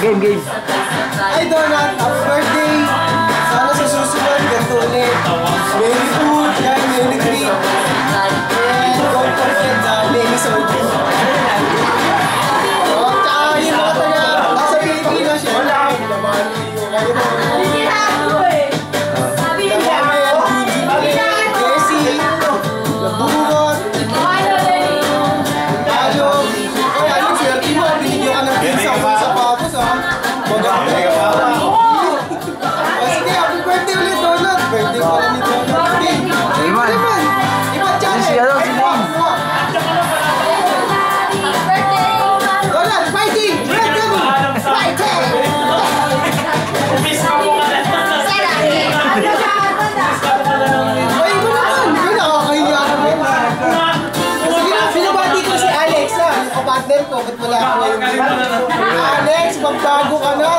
Game. Ay, Donut, happy birthday! Sana sa susunod, ganito ulit. Many food, yan, many drink. And don't forget the many soldiers. Oh, tsaka yung mga taga, nasa Pilipinas yan. Alex, magbago ka na!